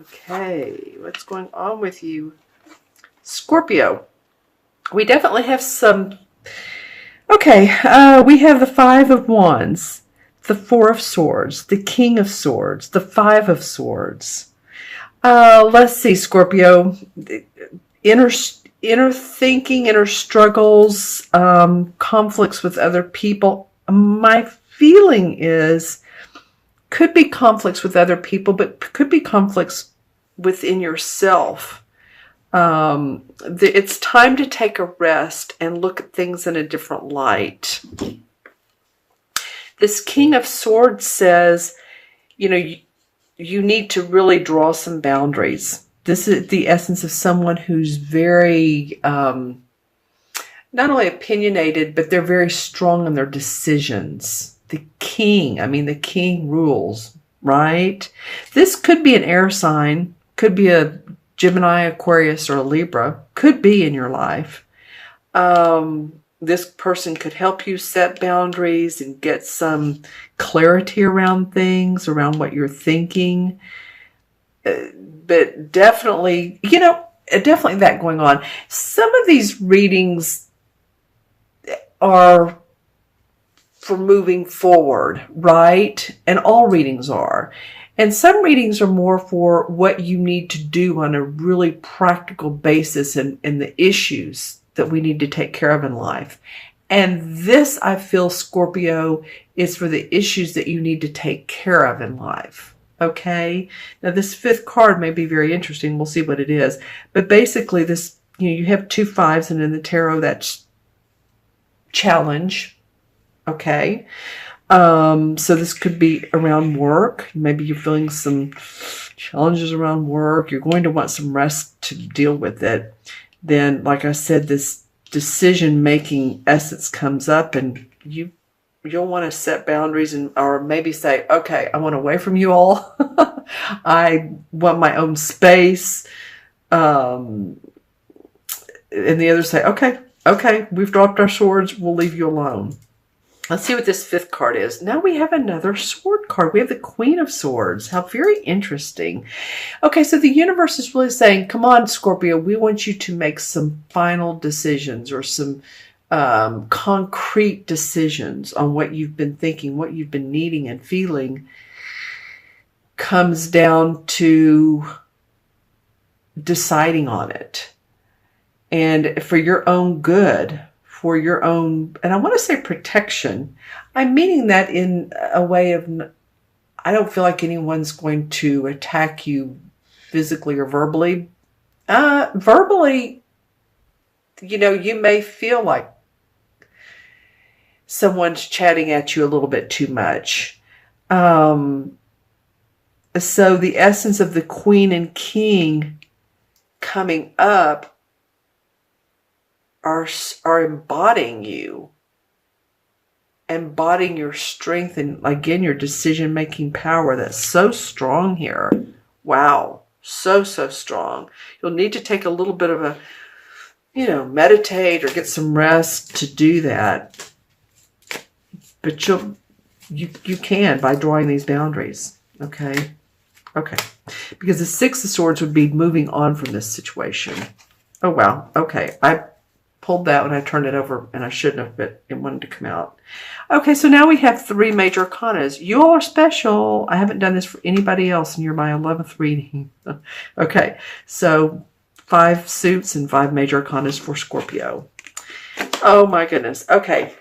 Okay, what's going on with you, Scorpio? We definitely have some. Okay, we have the Five of Wands, the Four of Swords, the King of Swords, the Five of Swords. Let's see, Scorpio. Inner inner thinking, inner struggles, conflicts with other people. My feeling is could be conflicts with other people, but could be conflicts within yourself. It's time to take a rest and look at things in a different light. This King of Swords says, you need to really draw some boundaries. This is the essence of someone who's very, not only opinionated, but they're very strong in their decisions. The king rules, right? This could be an air sign, could be a Gemini, Aquarius, or a Libra, could be in your life. This person could help you set boundaries and get some clarity around things, around what you're thinking. But definitely, definitely that going on. Some of these readings are for moving forward, right? And all readings are. And some readings are more for what you need to do on a really practical basis and the issues that we need to take care of in life. And this, I feel, Scorpio, is for the issues that you need to take care of in life. Okay? Now, this fifth card may be very interesting. We'll see what it is. But basically, this, you have 2 5s, and in the tarot, that's challenge. Okay? So this could be around work. Maybe you're feeling some challenges around work. You're going to want some rest to deal with it. Then, like I said, this decision-making essence comes up, and you'll want to set boundaries or maybe say, okay, I want away from you all. I want my own space. And the others say, okay, we've dropped our swords. We'll leave you alone. Let's see what this fifth card is. Now we have another sword card. We have the Queen of Swords. How very interesting. Okay, so the universe is really saying, come on, Scorpio, we want you to make some final decisions or some concrete decisions on what you've been thinking, what you've been needing and feeling. Comes down to deciding on it. And for your own good, for your own, and I want to say protection. I'm meaning that in a way of, I don't feel like anyone's going to attack you physically or verbally. Verbally, you may feel like someone's chatting at you a little bit too much. So the essence of the Queen and King coming up are embodying you, embodying your strength and, again, your decision-making power. That's so strong here. Wow. So strong. You'll need to take a little bit of a, meditate or get some rest to do that. But you can by drawing these boundaries. Okay. Because the Six of Swords would be moving on from this situation. Oh, wow. Okay. I pulled that when I turned it over, and I shouldn't have, but it wanted to come out. Okay, so now we have 3 major arcanas. You all are special. I haven't done this for anybody else, and you're my 11th reading. Okay, so 5 suits and 5 major arcanas for Scorpio. Oh my goodness. Okay.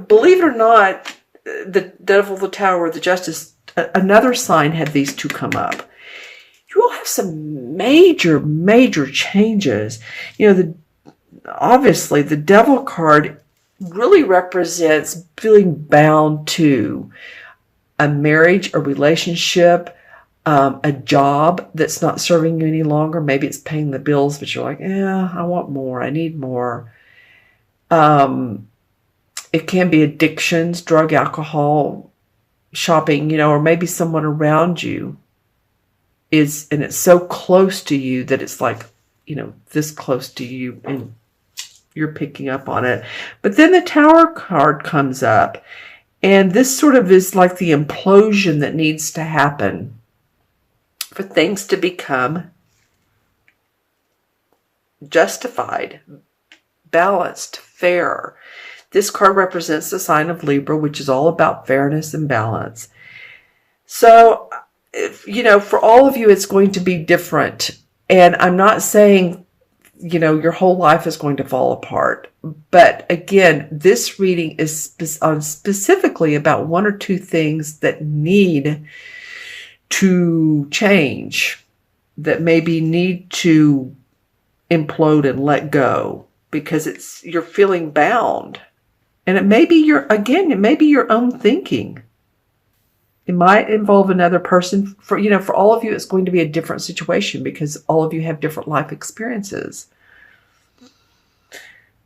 Believe it or not, the Devil, the Tower, the Justice, another sign had these 2 come up. You will have some major changes. Obviously, the Devil card really represents feeling bound to a marriage, a relationship, a job that's not serving you any longer. Maybe it's paying the bills, but you're like, I want more. I need more. It can be addictions, drug, alcohol, shopping, or maybe someone around you and it's so close to you that it's like, this close to you, and you're picking up on it. But then the Tower card comes up, and this sort of is like the implosion that needs to happen for things to become justified, balanced, fair. This card represents the sign of Libra, which is all about fairness and balance. So, for all of you, it's going to be different. And I'm not saying, your whole life is going to fall apart. But again, this reading is specifically about one or two things that need to change, that maybe need to implode and let go, because you're feeling bound. And it may be your own thinking. It might involve another person. For all of you, it's going to be a different situation because all of you have different life experiences.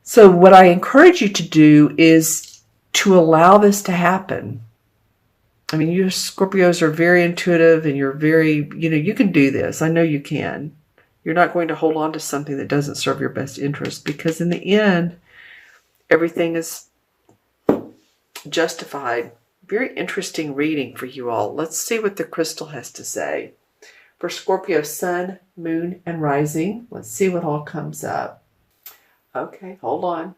So what I encourage you to do is to allow this to happen. I mean, you Scorpios are very intuitive, and you're very, you can do this. I know you can. You're not going to hold on to something that doesn't serve your best interest, because in the end, everything is justified. Very interesting reading for you all. Let's see what the crystal has to say. For Scorpio, sun, moon, and rising. Let's see what all comes up. Okay, hold on.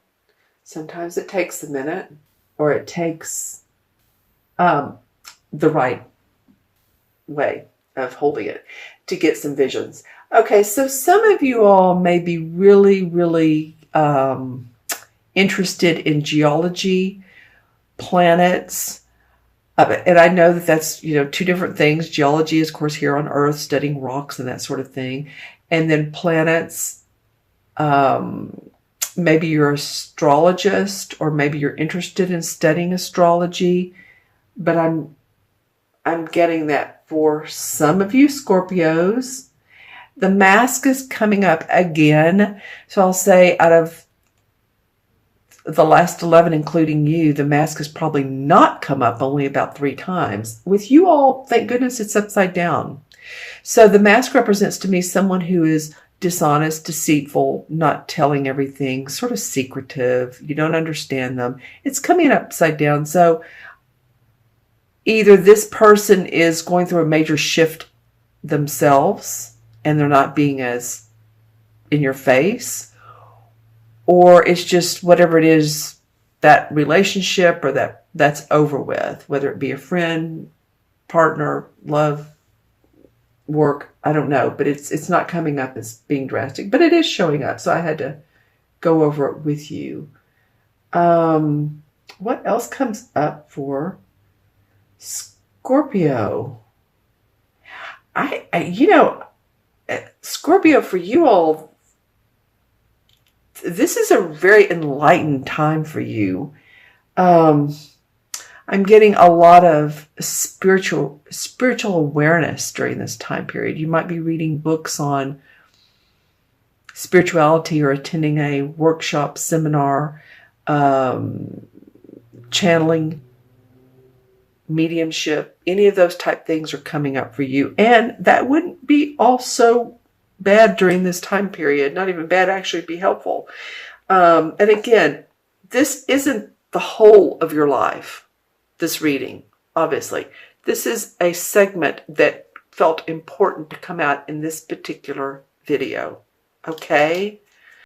Sometimes it takes a minute, or it takes the right way of holding it to get some visions. Okay, so some of you all may be really, really interested in geology, planets. And I know that that's, two different things. Geology is, of course, here on Earth, studying rocks and that sort of thing. And then planets, maybe you're an astrologist, or maybe you're interested in studying astrology. But I'm getting that for some of you Scorpios. The mask is coming up again. So I'll say out of the last 11, including you, the mask has probably not come up only about 3 times. With you all, thank goodness it's upside down. So the mask represents to me someone who is dishonest, deceitful, not telling everything, sort of secretive. You don't understand them. It's coming upside down. So either this person is going through a major shift themselves, and they're not being as in your face, or it's just whatever it is, that relationship, or that's over with, whether it be a friend, partner, love, work, I don't know, but it's not coming up as being drastic, but it is showing up. So I had to go over it with you. What else comes up for Scorpio? Scorpio, for you all, this is a very enlightened time for you. I'm getting a lot of spiritual awareness during this time period. You might be reading books on spirituality, or attending a workshop, seminar, channeling, mediumship. Any of those type things are coming up for you. And that wouldn't be also bad during this time period. Not even bad, actually be helpful. And again, this isn't the whole of your life, this reading, obviously. This is a segment that felt important to come out in this particular video. Okay?